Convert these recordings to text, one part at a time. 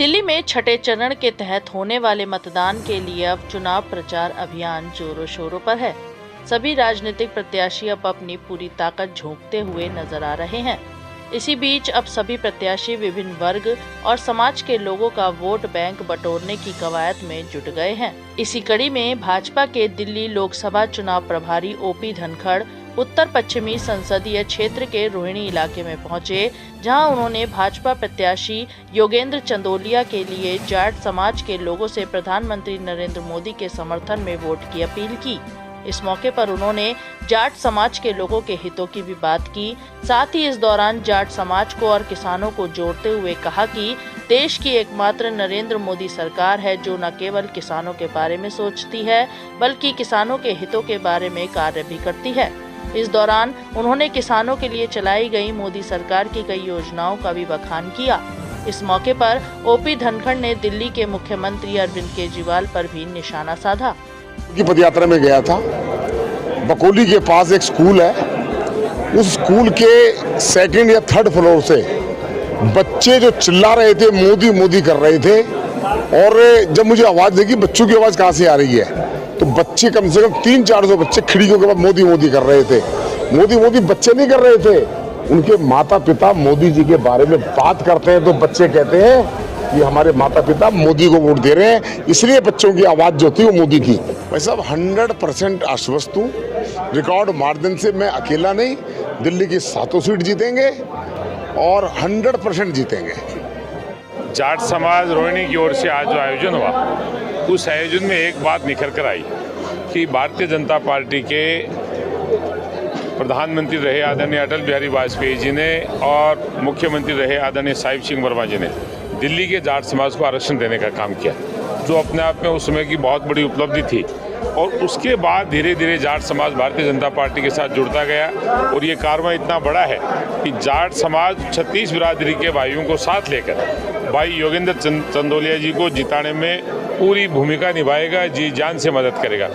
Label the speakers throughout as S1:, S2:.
S1: दिल्ली में छठे चरण के तहत होने वाले मतदान के लिए अब चुनाव प्रचार अभियान जोरों शोरों पर है। सभी राजनीतिक प्रत्याशी अब अपनी पूरी ताकत झोंकते हुए नजर आ रहे हैं। इसी बीच अब सभी प्रत्याशी विभिन्न वर्ग और समाज के लोगों का वोट बैंक बटोरने की कवायद में जुट गए हैं। इसी कड़ी में भाजपा के दिल्ली लोकसभा चुनाव प्रभारी ओपी धनखड़ उत्तर पश्चिमी संसदीय क्षेत्र के रोहिणी इलाके में पहुंचे, जहां उन्होंने भाजपा प्रत्याशी योगेंद्र चंदोलिया के लिए जाट समाज के लोगों से प्रधानमंत्री नरेंद्र मोदी के समर्थन में वोट की अपील की। इस मौके पर उन्होंने जाट समाज के लोगों के हितों की भी बात की। साथ ही इस दौरान जाट समाज को और किसानों को जोड़ते हुए कहा कि देश की एकमात्र नरेंद्र मोदी सरकार है जो न केवल किसानों के बारे में सोचती है बल्कि किसानों के हितों के बारे में कार्य भी करती है। इस दौरान उन्होंने किसानों के लिए चलाई गई मोदी सरकार की कई योजनाओं का भी बखान किया। इस मौके पर ओपी धनखड़ ने दिल्ली के मुख्यमंत्री अरविंद केजरीवाल पर भी निशाना साधा।
S2: की पदयात्रा में गया था। बकोली के पास एक स्कूल है, उस स्कूल के सेकंड या थर्ड फ्लोर से बच्चे जो चिल्ला रहे थे, मोदी मोदी कर रहे थे। और जब मुझे आवाज देखी बच्चों की आवाज कहाँ से आ रही है, तो बच्चे कम से कम 300-400 बच्चे खिड़कियों के बाद मोदी मोदी कर रहे थे। मोदी मोदी बच्चे नहीं कर रहे थे, उनके माता पिता मोदी जी के बारे में बात करते हैं तो बच्चे कहते हैं कि हमारे माता पिता मोदी को वोट दे रहे हैं, इसलिए बच्चों की आवाज जो थी वो मोदी की। मैं सब 100% आश्वस्त हूँ। रिकॉर्ड मार्जिन से मैं अकेला नहीं, दिल्ली की 7 सीट जीतेंगे और 100% जीतेंगे।
S3: जाट समाज रोहिणी की ओर से आज जो आयोजन हुआ, उस आयोजन में एक बात निखर कर आई कि भारतीय जनता पार्टी के प्रधानमंत्री रहे आदरणीय अटल बिहारी वाजपेयी जी ने और मुख्यमंत्री रहे आदरणीय साहिब सिंह वर्मा जी ने दिल्ली के जाट समाज को आरक्षण देने का काम किया, जो अपने आप में उस समय की बहुत बड़ी उपलब्धि थी। और उसके बाद धीरे धीरे जाट समाज भारतीय जनता पार्टी के साथ जुड़ता गया और ये कारवां इतना बड़ा है कि जाट समाज 36 बिरादरी के भाइयों को साथ लेकर भाई योगेंद्र चंदोलिया जी को जिताने में पूरी भूमिका निभाएगा, जी जान से मदद करेगा।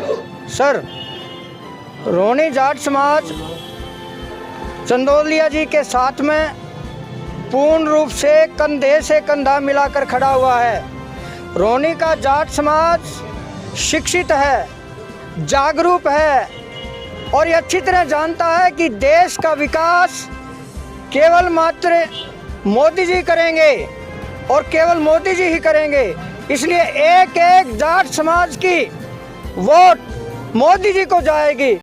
S4: सर, रोहिणी जाट समाज चंदोलिया जी के साथ में पूर्ण रूप से कंधे से कंधा मिलाकर खड़ा हुआ है। रोहिणी का जाट समाज शिक्षित है, जागरूक है और ये अच्छी तरह जानता है कि देश का विकास केवल मात्र मोदी जी करेंगे और केवल मोदी जी ही करेंगे। इसलिए एक एक जाट समाज की वोट मोदी जी को जाएगी।